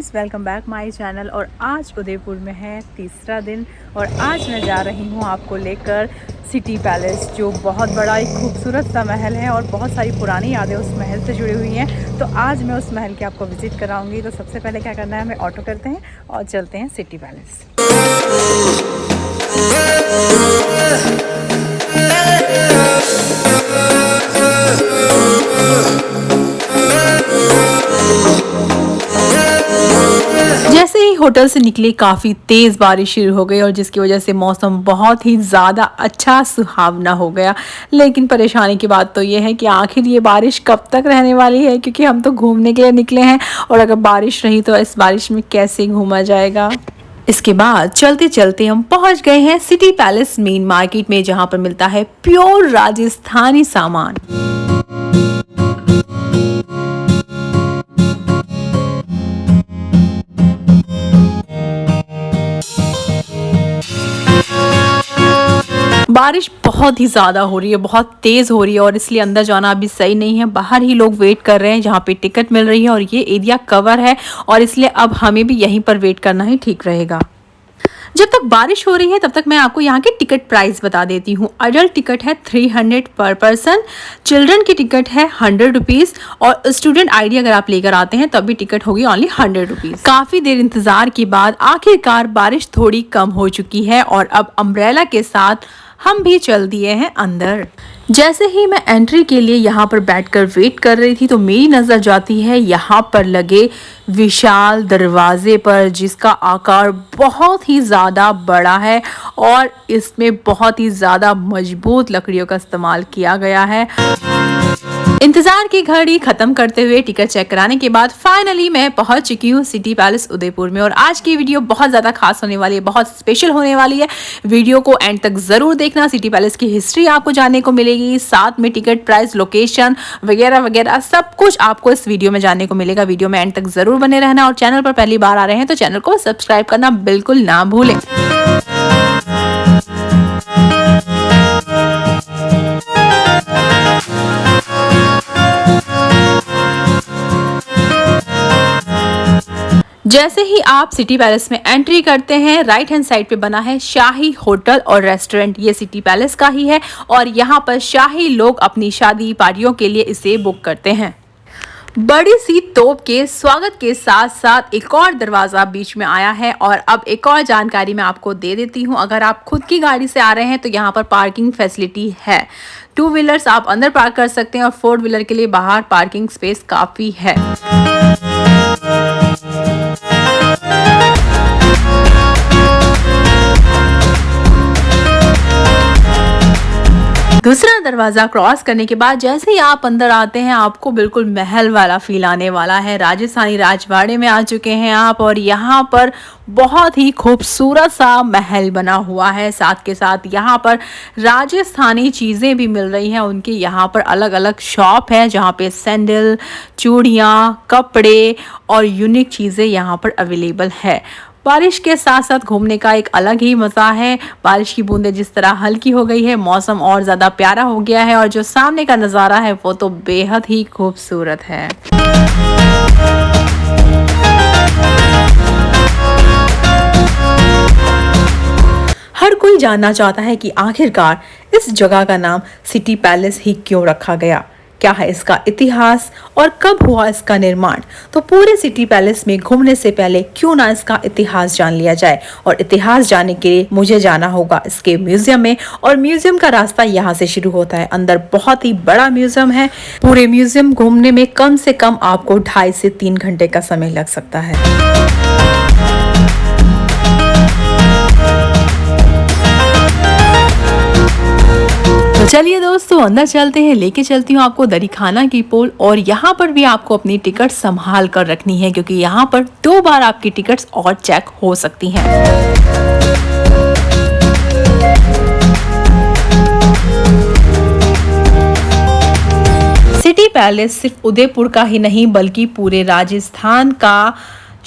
Friends, welcome back my channel. और आज उदयपुर में है तीसरा दिन और आज मैं जा रही हूँ आपको लेकर सिटी पैलेस, जो बहुत बड़ा एक खूबसूरत सा महल है और बहुत सारी पुरानी यादें उस महल से जुड़ी हुई हैं। तो आज मैं उस महल की आपको विज़िट कराऊंगी। तो सबसे पहले क्या करना है, हमें ऑटो करते हैं और चलते हैं सिटी पैलेस। जैसे ही होटल से निकले काफ़ी तेज़ बारिश शुरू हो गई और जिसकी वजह से मौसम बहुत ही ज़्यादा अच्छा सुहावना हो गया। लेकिन परेशानी की बात तो ये है कि आखिर ये बारिश कब तक रहने वाली है, क्योंकि हम तो घूमने के लिए निकले हैं और अगर बारिश रही तो इस बारिश में कैसे घूमा जाएगा। इसके बाद चलते चलते हम पहुंच गए हैं सिटी पैलेस मेन मार्केट में, जहां पर मिलता है प्योर राजस्थानी सामान। बारिश बहुत ही ज़्यादा हो रही है, बहुत तेज़ हो रही है और इसलिए अंदर जाना अभी सही नहीं है। बाहर ही लोग वेट कर रहे हैं जहाँ पे टिकट मिल रही है और ये एरिया कवर है और इसलिए अब हमें भी यहीं पर वेट करना ही ठीक रहेगा। जब तक बारिश हो रही है तब तक मैं आपको यहाँ के टिकट प्राइस बता देती हूँ। अडल्ट टिकट है 300 पर पर्सन, चिल्ड्रन की टिकट है 100 रुपीज़ और स्टूडेंट आईडी अगर आप लेकर आते हैं तब भी टिकट होगी ओनली 100 रुपीज़। काफ़ी देर इंतज़ार के बाद आखिरकार बारिश थोड़ी कम हो चुकी है और अब अम्ब्रेला के साथ हम भी चल दिए हैं अंदर। जैसे ही मैं एंट्री के लिए यहाँ पर बैठकर वेट कर रही थी तो मेरी नज़र जाती है यहाँ पर लगे विशाल दरवाजे पर, जिसका आकार बहुत ही ज़्यादा बड़ा है और इसमें बहुत ही ज़्यादा मजबूत लकड़ियों का इस्तेमाल किया गया है। इंतजार की घड़ी खत्म करते हुए टिकट चेक कराने के बाद फाइनली मैं पहुंच चुकी हूँ सिटी पैलेस उदयपुर में। और आज की वीडियो बहुत ज़्यादा खास होने वाली है, बहुत स्पेशल होने वाली है। वीडियो को एंड तक ज़रूर देखना। सिटी पैलेस की हिस्ट्री आपको जानने को मिलेगी, साथ में टिकट प्राइस, लोकेशन वगैरह वगैरह सब कुछ आपको इस वीडियो में जानने को मिलेगा। वीडियो में एंड तक ज़रूर बने रहना और चैनल पर पहली बार आ रहे हैं तो चैनल को सब्सक्राइब करना बिल्कुल ना भूलें। जैसे ही आप सिटी पैलेस में एंट्री करते हैं, राइट हैंड साइड पे बना है शाही होटल और रेस्टोरेंट। ये सिटी पैलेस का ही है और यहाँ पर शाही लोग अपनी शादी पार्टियों के लिए इसे बुक करते हैं। बड़ी सी तोप के स्वागत के साथ साथ एक और दरवाज़ा बीच में आया है। और अब एक और जानकारी मैं आपको दे देती हूँ। अगर आप खुद की गाड़ी से आ रहे हैं तो यहाँ पर पार्किंग फैसिलिटी है। 2 व्हीलर्स आप अंदर पार्क कर सकते हैं और 4 व्हीलर के लिए बाहर पार्किंग स्पेस काफ़ी है। दूसरा दरवाज़ा क्रॉस करने के बाद जैसे ही आप अंदर आते हैं आपको बिल्कुल महल वाला फील आने वाला है। राजस्थानी राजवाड़े में आ चुके हैं आप और यहाँ पर बहुत ही खूबसूरत सा महल बना हुआ है। साथ के साथ यहाँ पर राजस्थानी चीज़ें भी मिल रही हैं। उनके यहाँ पर अलग अलग शॉप है जहाँ पे सैंडल, चूड़ियाँ, कपड़े और यूनिक चीज़ें यहाँ पर अवेलेबल है। बारिश के साथ साथ घूमने का एक अलग ही मज़ा है। बारिश की बूंदें जिस तरह हल्की हो गई है, मौसम और ज़्यादा प्यारा हो गया है और जो सामने का नज़ारा है वो तो बेहद ही खूबसूरत है। हर कोई जानना चाहता है कि आखिरकार इस जगह का नाम सिटी पैलेस ही क्यों रखा गया, क्या है इसका इतिहास और कब हुआ इसका निर्माण। तो पूरे सिटी पैलेस में घूमने से पहले क्यों ना इसका इतिहास जान लिया जाए। और इतिहास जानने के लिए मुझे जाना होगा इसके म्यूजियम में और म्यूजियम का रास्ता यहाँ से शुरू होता है। अंदर बहुत ही बड़ा म्यूजियम है। पूरे म्यूजियम घूमने में कम से कम आपको 2.5 से 3 घंटे का समय लग सकता है। चलिए दोस्तों अंदर चलते हैं, लेके चलती हूँ आपको दरी खाना की पोल। और यहाँ पर भी आपको अपनी टिकट संभाल कर रखनी है क्योंकि यहाँ पर 2 बार आपकी टिकट्स और चेक हो सकती हैं। सिटी पैलेस सिर्फ उदयपुर का ही नहीं बल्कि पूरे राजस्थान का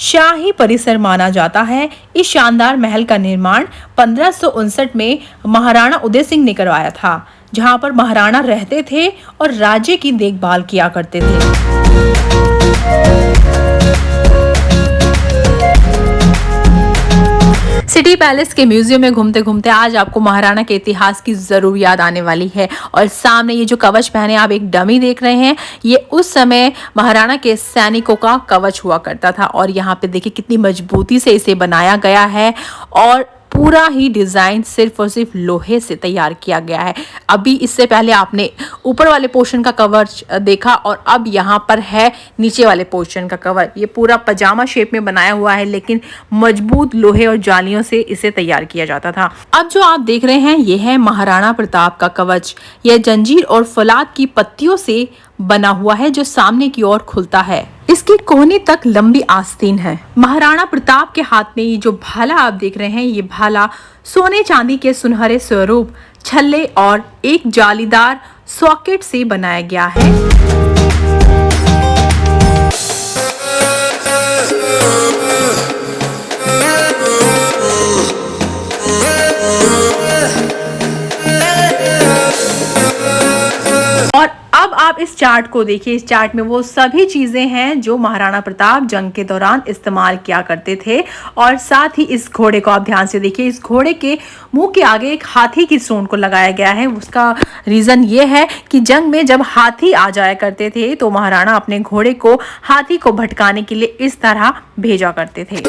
शाही परिसर माना जाता है। इस शानदार महल का निर्माण 1559 में महाराणा उदय सिंह ने करवाया था, जहां पर महाराणा रहते थे और राज्य की देखभाल किया करते थे। सिटी पैलेस के म्यूजियम में घूमते घूमते आज आपको महाराणा के इतिहास की जरूर याद आने वाली है। और सामने ये जो कवच पहने आप एक डमी देख रहे हैं, ये उस समय महाराणा के सैनिकों का कवच हुआ करता था। और यहाँ पे देखिए कितनी मजबूती से इसे बनाया गया है और पूरा ही डिजाइन सिर्फ और सिर्फ लोहे से तैयार किया गया है। अभी इससे पहले आपने ऊपर वाले पोर्शन का कवर देखा और अब यहाँ पर है नीचे वाले पोर्शन का कवर। ये पूरा पजामा शेप में बनाया हुआ है, लेकिन मजबूत लोहे और जालियों से इसे तैयार किया जाता था। अब जो आप देख रहे हैं ये है महाराणा प्रताप का कवच। यह जंजीर और फौलाद की पत्तियों से बना हुआ है जो सामने की ओर खुलता है। इसकी कोहनी तक लंबी आस्तीन है। महाराणा प्रताप के हाथ में ये जो भाला आप देख रहे हैं, ये भाला सोने चांदी के सुनहरे स्वरूप, छल्ले और एक जालीदार सॉकेट से बनाया गया है। और अब आप इस चार्ट को देखिए। इस चार्ट में वो सभी चीजें हैं जो महाराणा प्रताप जंग के दौरान इस्तेमाल किया करते थे। और साथ ही इस घोड़े को आप ध्यान से देखिए। इस घोड़े के मुंह के आगे एक हाथी की सूंड को लगाया गया है। उसका रीजन ये है कि जंग में जब हाथी आ जाया करते थे तो महाराणा अपने घोड़े को हाथी को भटकाने के लिए इस तरह भेजा करते थे।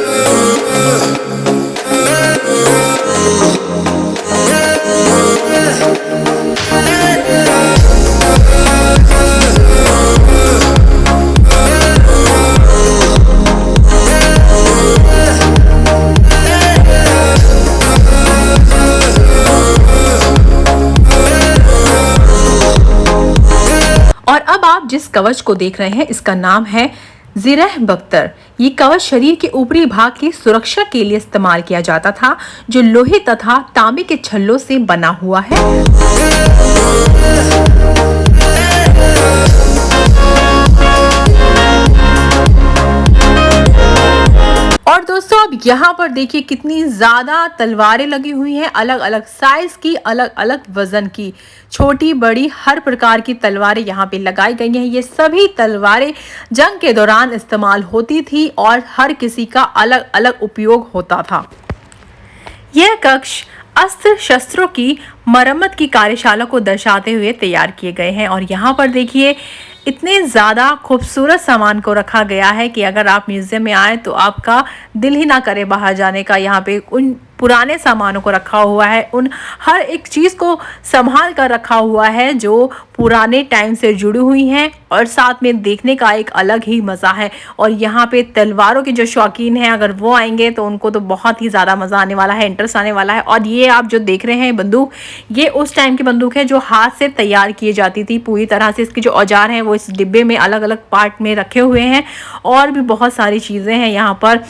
और अब आप जिस कवच को देख रहे हैं इसका नाम है जिरह बख्तर। ये कवच शरीर के ऊपरी भाग की सुरक्षा के लिए इस्तेमाल किया जाता था, जो लोहे तथा तांबे के छल्लों से बना हुआ है। और दोस्तों अब यहाँ पर देखिए कितनी ज्यादा तलवारें लगी हुई हैं, अलग अलग साइज की, अलग अलग वजन की, छोटी बड़ी हर प्रकार की तलवारें यहाँ पे लगाई गई हैं। ये सभी तलवारें जंग के दौरान इस्तेमाल होती थी और हर किसी का अलग अलग उपयोग होता था। यह कक्ष अस्त्र शस्त्रों की मरम्मत की कार्यशाला को दर्शाते हुए तैयार किए गए हैं। और यहाँ पर देखिए इतने ज़्यादा खूबसूरत सामान को रखा गया है कि अगर आप म्यूज़ियम में आए तो आपका दिल ही ना करे बाहर जाने का। यहाँ पे उन पुराने सामानों को रखा हुआ है, उन हर एक चीज़ को संभाल कर रखा हुआ है जो पुराने टाइम से जुड़ी हुई हैं और साथ में देखने का एक अलग ही मज़ा है। और यहाँ पे तलवारों के जो शौकीन हैं अगर वो आएंगे तो उनको तो बहुत ही ज़्यादा मज़ा आने वाला है, इंटरेस्ट आने वाला है। और ये आप जो देख रहे हैं बंदूक, ये उस टाइम की बंदूक है जो हाथ से तैयार की जाती थी पूरी तरह से। इसके जो औजार हैं वो इस डिब्बे में अलग अलग पार्ट में रखे हुए हैं। और भी बहुत सारी चीज़ें हैं यहाँ पर।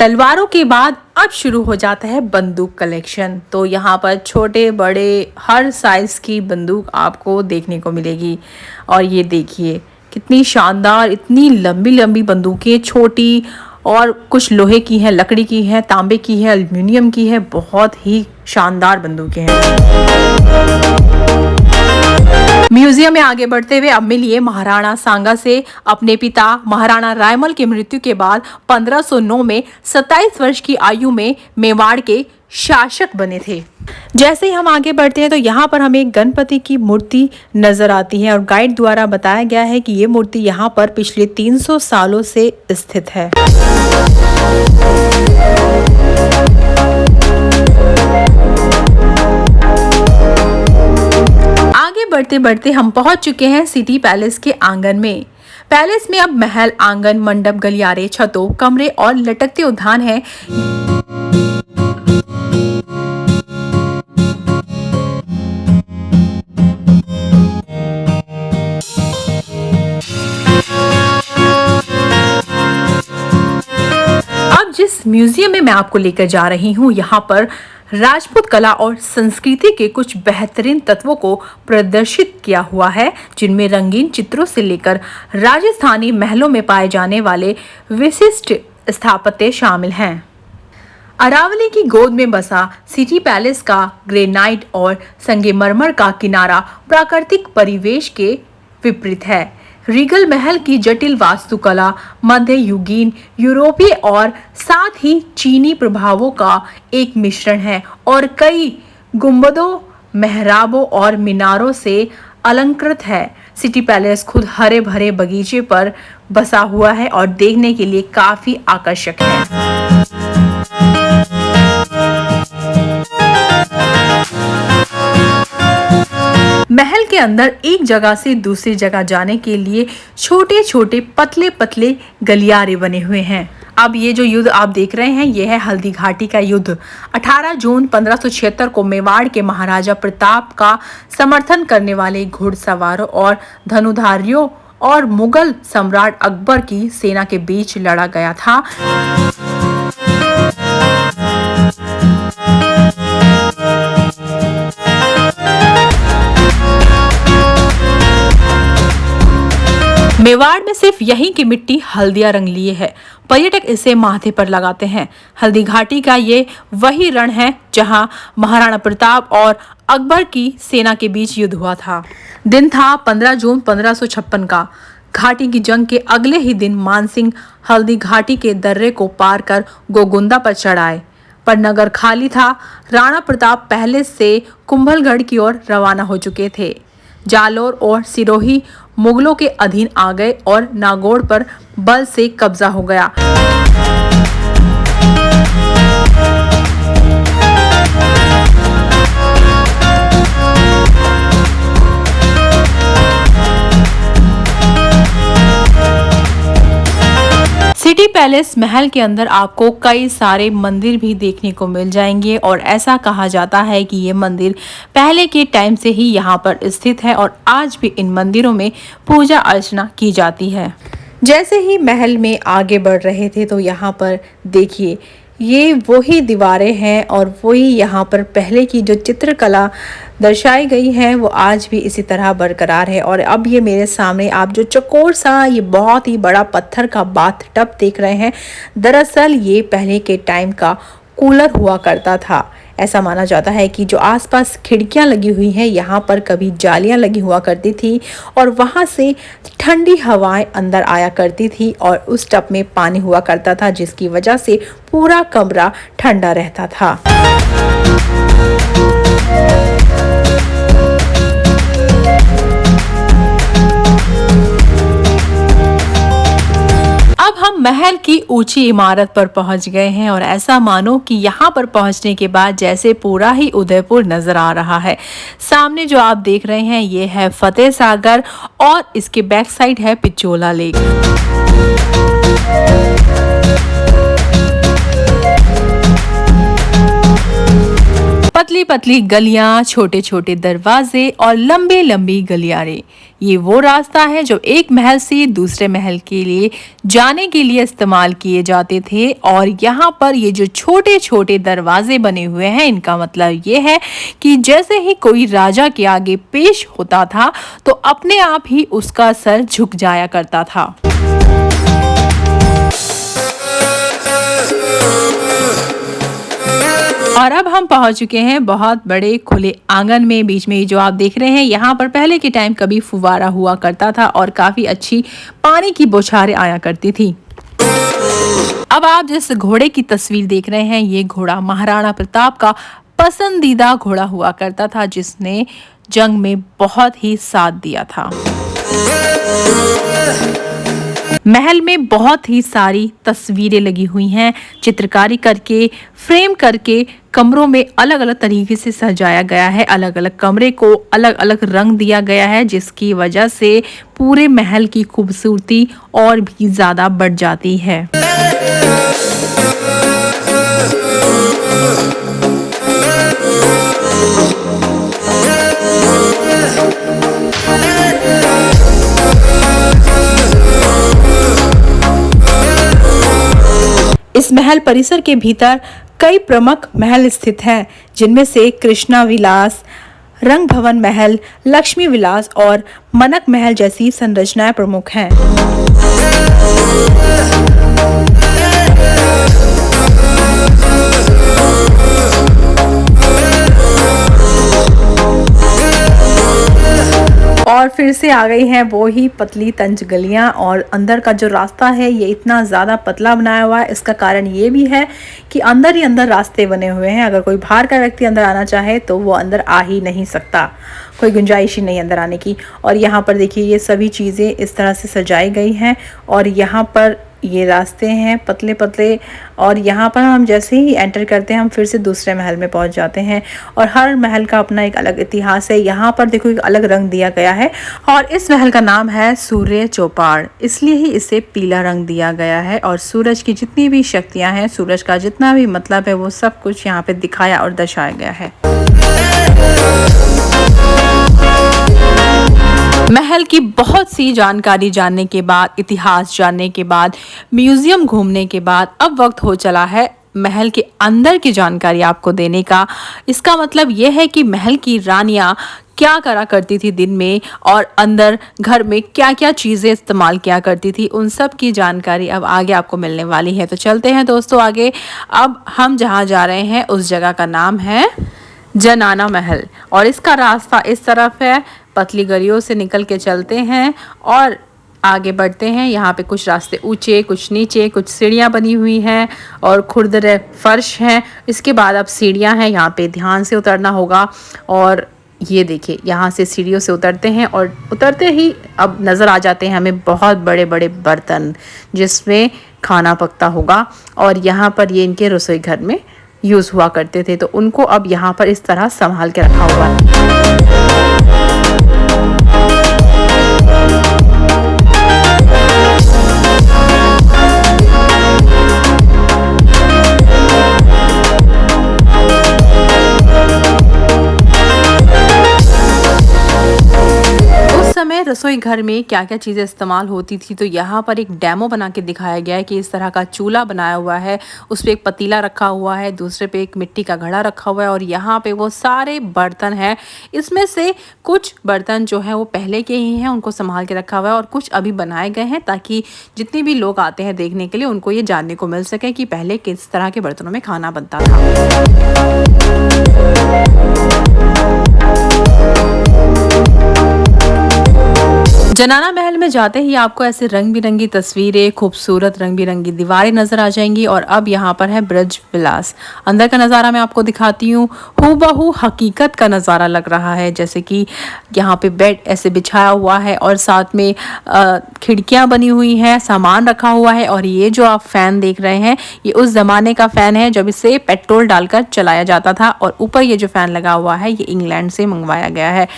तलवारों के बाद अब शुरू हो जाता है बंदूक कलेक्शन। तो यहाँ पर छोटे बड़े हर साइज की बंदूक आपको देखने को मिलेगी। और ये देखिए कितनी शानदार, इतनी लंबी लंबी बंदूकें, छोटी और कुछ लोहे की हैं, लकड़ी की हैं, तांबे की है, एल्युमिनियम की है। बहुत ही शानदार बंदूकें हैं। म्यूजियम में आगे बढ़ते हुए अब मिलिए महाराणा सांगा से। अपने पिता महाराणा रायमल की मृत्यु के बाद 1509 में 27 वर्ष की आयु में मेवाड़ के शासक बने थे। जैसे ही हम आगे बढ़ते हैं तो यहाँ पर हमें एक गणपति की मूर्ति नजर आती है और गाइड द्वारा बताया गया है कि ये मूर्ति यहाँ पर पिछले 300 सालों से स्थित है। आगे बढ़ते बढ़ते हम पहुंच चुके हैं सिटी पैलेस के आंगन में। पैलेस में अब महल, आंगन, मंडप, गलियारे, छतों, कमरे और लटकते उद्यान हैं। अब जिस म्यूजियम में मैं आपको लेकर जा रही हूँ, यहाँ पर राजपूत कला और संस्कृति के कुछ बेहतरीन तत्वों को प्रदर्शित किया हुआ है, जिनमें रंगीन चित्रों से लेकर राजस्थानी महलों में पाए जाने वाले विशिष्ट स्थापत्य शामिल हैं। अरावली की गोद में बसा सिटी पैलेस का ग्रेनाइट और संगमरमर का किनारा प्राकृतिक परिवेश के विपरीत है। रीगल महल की जटिल वास्तुकला मध्य युगीन, यूरोपीय और साथ ही चीनी प्रभावों का एक मिश्रण है और कई गुंबदों, मेहराबों और मीनारों से अलंकृत है। सिटी पैलेस खुद हरे भरे बगीचे पर बसा हुआ है और देखने के लिए काफी आकर्षक है। महल के अंदर एक जगह से दूसरी जगह जाने के लिए छोटे छोटे पतले पतले गलियारे बने हुए हैं। अब ये जो युद्ध आप देख रहे हैं, ये है हल्दी घाटी का युद्ध। 18 जून 1576 को मेवाड़ के महाराजा प्रताप का समर्थन करने वाले घुड़सवारों और धनुधारियों और मुगल सम्राट अकबर की सेना के बीच लड़ा गया था। मेवाड़ में सिर्फ यहीं की मिट्टी हल्दिया रंग लिए है। पर्यटक इसे माथे पर लगाते हैं। हल्दी घाटी का ये वही रण है जहां महाराणा प्रताप और अकबर की सेना के बीच युद्ध हुआ था। दिन था 15 जून 1556 का। घाटी की जंग के अगले ही दिन मानसिंह हल्दी घाटी के दर्रे को पार कर गोगुंदा पर चढ़ाए, पर नगर खाली था। राणा प्रताप पहले से कुंभलगढ़ की ओर रवाना हो चुके थे। जालोर और सिरोही मुगलों के अधीन आ गए और नागौर पर बल से कब्जा हो गया। सिटी पैलेस महल के अंदर आपको कई सारे मंदिर भी देखने को मिल जाएंगे और ऐसा कहा जाता है कि ये मंदिर पहले के टाइम से ही यहाँ पर स्थित है और आज भी इन मंदिरों में पूजा अर्चना की जाती है। जैसे ही महल में आगे बढ़ रहे थे तो यहाँ पर देखिए, ये वही दीवारें हैं और वही यहाँ पर पहले की जो चित्रकला दर्शाई गई है वो आज भी इसी तरह बरकरार है। और अब ये मेरे सामने आप जो चौकोर सा ये बहुत ही बड़ा पत्थर का बाथ टब देख रहे हैं, दरअसल ये पहले के टाइम का कूलर हुआ करता था। ऐसा माना जाता है कि जो आसपास खिड़कियां लगी हुई हैं यहाँ पर कभी जालियां लगी हुआ करती थी और वहां से ठंडी हवाएं अंदर आया करती थी और उस टब में पानी हुआ करता था, जिसकी वजह से पूरा कमरा ठंडा रहता था। अब हम महल की ऊंची इमारत पर पहुंच गए हैं और ऐसा मानो कि यहाँ पर पहुंचने के बाद जैसे पूरा ही उदयपुर नजर आ रहा है। सामने जो आप देख रहे हैं ये है फतेह सागर और इसके बैक साइड है पिचोला लेक। पतली पतली गलियां, छोटे छोटे दरवाजे और लंबे लंबी गलियारे, ये वो रास्ता है जो एक महल से दूसरे महल के लिए जाने के लिए इस्तेमाल किए जाते थे। और यहाँ पर ये जो छोटे छोटे दरवाजे बने हुए हैं, इनका मतलब ये है कि जैसे ही कोई राजा के आगे पेश होता था तो अपने आप ही उसका सर झुक जाया करता था। और अब हम पहुंच चुके हैं बहुत बड़े खुले आंगन में। बीच में जो आप देख रहे हैं यहाँ पर पहले के टाइम कभी फुवारा हुआ करता था और काफी अच्छी पानी की बौछारें आया करती थी। अब आप जिस घोड़े की तस्वीर देख रहे हैं, ये घोड़ा महाराणा प्रताप का पसंदीदा घोड़ा हुआ करता था, जिसने जंग में बहुत ही साथ दिया था। महल में बहुत ही सारी तस्वीरें लगी हुई हैं, चित्रकारी करके फ्रेम करके कमरों में अलग अलग तरीके से सजाया गया है। अलग अलग कमरे को अलग अलग रंग दिया गया है, जिसकी वजह से पूरे महल की खूबसूरती और भी ज्यादा बढ़ जाती है। इस महल परिसर के भीतर कई प्रमुख महल स्थित हैं, जिनमें से कृष्णा विलास, रंग भवन महल, लक्ष्मी विलास और मनक महल जैसी संरचनाएं प्रमुख हैं। और फिर से आ गई हैं वो ही पतली तंज गलियाँ, और अंदर का जो रास्ता है ये इतना ज़्यादा पतला बनाया हुआ है। इसका कारण ये भी है कि अंदर ही अंदर रास्ते बने हुए हैं। अगर कोई बाहर का व्यक्ति अंदर आना चाहे तो वो अंदर आ ही नहीं सकता, कोई गुंजाइश ही नहीं अंदर आने की। और यहाँ पर देखिए ये सभी चीज़ें इस तरह से सजाई गई हैं, और यहाँ पर ये रास्ते हैं पतले पतले, और यहाँ पर हम जैसे ही एंटर करते हैं हम फिर से दूसरे महल में पहुँच जाते हैं। और हर महल का अपना एक अलग इतिहास है। यहाँ पर देखो एक अलग रंग दिया गया है, और इस महल का नाम है सूर्य चौपाड़, इसलिए ही इसे पीला रंग दिया गया है। और सूरज की जितनी भी शक्तियाँ हैं, सूरज का जितना भी मतलब है, वो सब कुछ यहाँ पे दिखाया और दर्शाया गया है। महल की बहुत सी जानकारी जानने के बाद, इतिहास जानने के बाद, म्यूजियम घूमने के बाद, अब वक्त हो चला है महल के अंदर की जानकारी आपको देने का। इसका मतलब यह है कि महल की रानियां क्या करा करती थी दिन में, और अंदर घर में क्या क्या चीज़ें इस्तेमाल किया करती थी, उन सब की जानकारी अब आगे आपको मिलने वाली है। तो चलते हैं दोस्तों आगे। अब हम जहाँ जा रहे हैं उस जगह का नाम है जनाना महल, और इसका रास्ता इस तरफ है। पतली गलियों से निकल के चलते हैं और आगे बढ़ते हैं। यहाँ पे कुछ रास्ते ऊंचे, कुछ नीचे, कुछ सीढ़ियाँ बनी हुई हैं और खुरदरे फर्श हैं। इसके बाद अब सीढ़ियाँ हैं, यहाँ पे ध्यान से उतरना होगा। और ये देखिए यहाँ से सीढ़ियों से उतरते हैं, और उतरते ही अब नज़र आ जाते हैं हमें बहुत बड़े बड़े बर्तन जिसमें खाना पकता होगा, और यहाँ पर ये इनके रसोई घर में यूज़ हुआ करते थे। तो उनको अब यहाँ पर इस तरह संभाल के रखा हुआ है। रसोई घर में क्या क्या चीज़ें इस्तेमाल होती थी, तो यहाँ पर एक डेमो बना के दिखाया गया है कि इस तरह का चूल्हा बनाया हुआ है, उस पर एक पतीला रखा हुआ है, दूसरे पे एक मिट्टी का घड़ा रखा हुआ है, और यहाँ पे वो सारे बर्तन हैं। इसमें से कुछ बर्तन जो हैं वो पहले के ही हैं, उनको संभाल के रखा हुआ है, और कुछ अभी बनाए गए हैं ताकि जितने भी लोग आते हैं देखने के लिए उनको ये जानने को मिल सके कि पहले किस तरह के बर्तनों में खाना बनता था। जनाना महल में जाते ही आपको ऐसे रंग बिरंगी तस्वीरें, खूबसूरत रंग बिरंगी दीवारें नजर आ जाएंगी। और अब यहाँ पर है ब्रज विलास। अंदर का नज़ारा मैं आपको दिखाती हूँ, हूबहू हकीकत का नज़ारा लग रहा है। जैसे कि यहाँ पे बेड ऐसे बिछाया हुआ है, और साथ में खिड़कियाँ बनी हुई हैं, सामान रखा हुआ है। और ये जो आप फ़ैन देख रहे हैं, ये उस ज़माने का फ़ैन है जब इसे पेट्रोल डालकर चलाया जाता था। और ऊपर ये जो फ़ैन लगा हुआ है ये इंग्लैंड से मंगवाया गया है।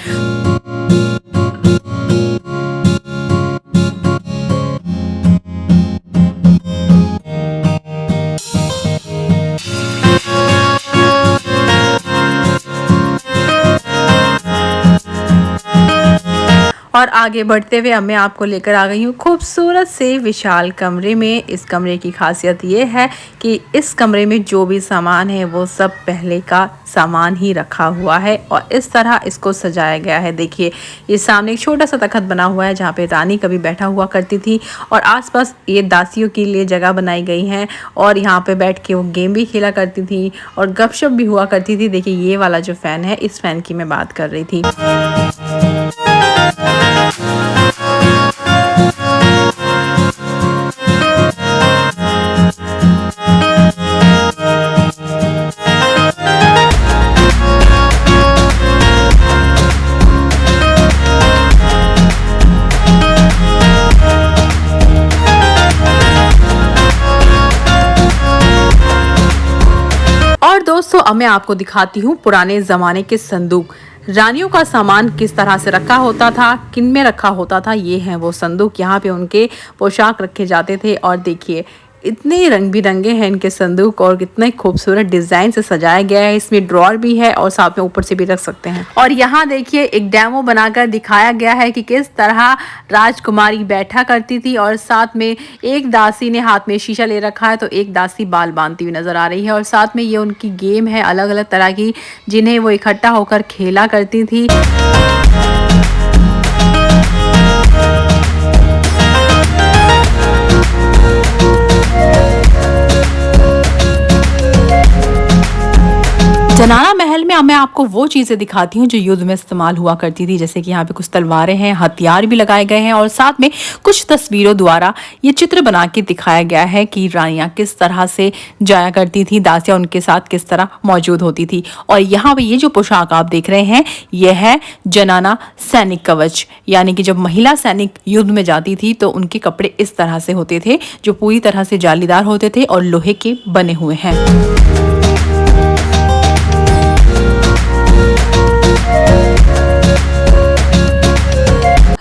और आगे बढ़ते हुए अब मैं आपको लेकर आ गई हूँ खूबसूरत से विशाल कमरे में। इस कमरे की खासियत ये है कि इस कमरे में जो भी सामान है वो सब पहले का सामान ही रखा हुआ है, और इस तरह इसको सजाया गया है। देखिए ये सामने एक छोटा सा तख्त बना हुआ है जहाँ पे रानी कभी बैठा हुआ करती थी, और आसपास ये दासियों के लिए जगह बनाई गई है, और यहाँ पे बैठ के वो गेम भी खेला करती थी और गपशप भी हुआ करती थी। देखिए ये वाला जो फ़ैन है, इस फ़ैन की मैं बात कर रही थी। और दोस्तों अब मैं आपको दिखाती हूँ पुराने ज़माने के संदूक। रानियों का सामान किस तरह से रखा होता था, किन में रखा होता था, ये हैं वो संदूक। यहाँ पे उनके पोशाक रखे जाते थे, और देखिए इतने रंग बिरंगे हैं इनके संदूक, और कितने खूबसूरत डिज़ाइन से सजाया गया है। इसमें ड्रॉअर भी है और साथ में ऊपर से भी रख सकते हैं। और यहाँ देखिए एक डेमो बनाकर दिखाया गया है कि किस तरह राजकुमारी बैठा करती थी, और साथ में एक दासी ने हाथ में शीशा ले रखा है, तो एक दासी बाल बांधती हुई नजर आ रही है। और साथ में ये उनकी गेम है अलग अलग तरह की, जिन्हें वो इकट्ठा होकर खेला करती थी। जनाना महल में मैं आपको वो चीज़ें दिखाती हूँ जो युद्ध में इस्तेमाल हुआ करती थी, जैसे कि यहाँ पे कुछ तलवारें हैं, हथियार भी लगाए गए हैं और साथ में कुछ तस्वीरों द्वारा ये चित्र बना के दिखाया गया है कि रानियाँ किस तरह से जाया करती थी, दासियाँ उनके साथ किस तरह मौजूद होती थी। और यहाँ पे ये जो पोशाक आप देख रहे हैं यह है जनाना सैनिक कवच, यानी कि जब महिला सैनिक युद्ध में जाती थी तो उनके कपड़े इस तरह से होते थे जो पूरी तरह से जालीदार होते थे और लोहे के बने हुए हैं।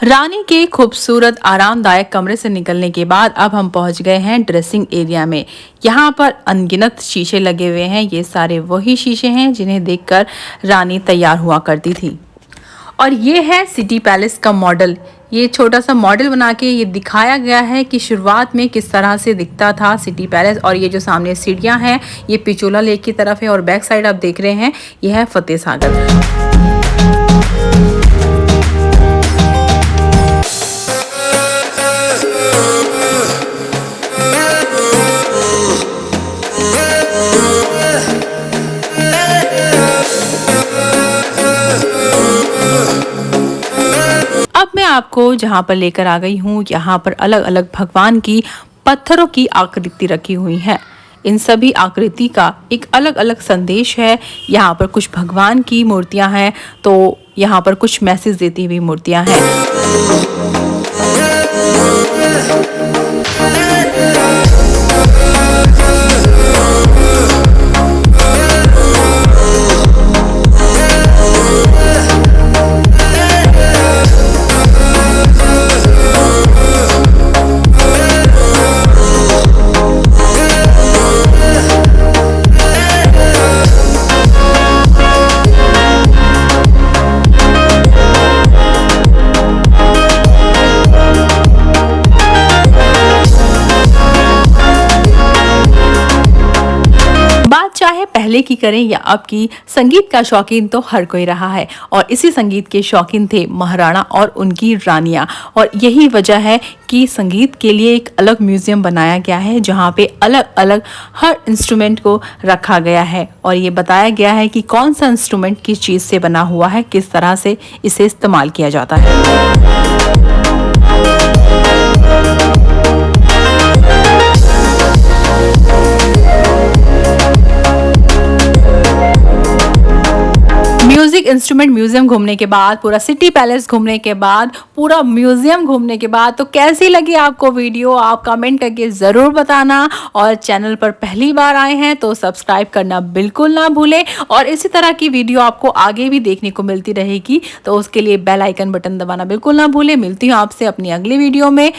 रानी के खूबसूरत आरामदायक कमरे से निकलने के बाद अब हम पहुंच गए हैं ड्रेसिंग एरिया में। यहाँ पर अनगिनत शीशे लगे हुए हैं, ये सारे वही शीशे हैं जिन्हें देखकर रानी तैयार हुआ करती थी। और ये है सिटी पैलेस का मॉडल। ये छोटा सा मॉडल बना के ये दिखाया गया है कि शुरुआत में किस तरह से दिखता था सिटी पैलेस। और ये जो सामने सीढ़ियाँ हैं ये पिचोला लेक की तरफ है और बैक साइड आप देख रहे हैं यह है फतेह सागर। अब मैं आपको जहाँ पर लेकर आ गई हूँ, यहाँ पर अलग अलग भगवान की पत्थरों की आकृति रखी हुई है। इन सभी आकृति का एक अलग अलग संदेश है। यहाँ पर कुछ भगवान की मूर्तियाँ हैं तो यहाँ पर कुछ मैसेज देती हुई मूर्तियाँ हैं। चाहे पहले की करें या अब की, संगीत का शौकीन तो हर कोई रहा है और इसी संगीत के शौकीन थे महाराणा और उनकी रानियां। और यही वजह है कि संगीत के लिए एक अलग म्यूजियम बनाया गया है जहां पे अलग अलग हर इंस्ट्रूमेंट को रखा गया है और ये बताया गया है कि कौन सा इंस्ट्रूमेंट किस चीज़ से बना हुआ है, किस तरह से इसे इस्तेमाल किया जाता है। म्यूजिक इंस्ट्रूमेंट म्यूजियम घूमने के बाद, पूरा सिटी पैलेस घूमने के बाद, पूरा म्यूजियम घूमने के बाद तो कैसी लगी आपको वीडियो, आप कमेंट करके ज़रूर बताना। और चैनल पर पहली बार आए हैं तो सब्सक्राइब करना बिल्कुल ना भूलें और इसी तरह की वीडियो आपको आगे भी देखने को मिलती रहेगी तो उसके लिए बेल आइकन बटन दबाना बिल्कुल ना भूलें। मिलती हूँ आपसे अपनी अगली वीडियो में।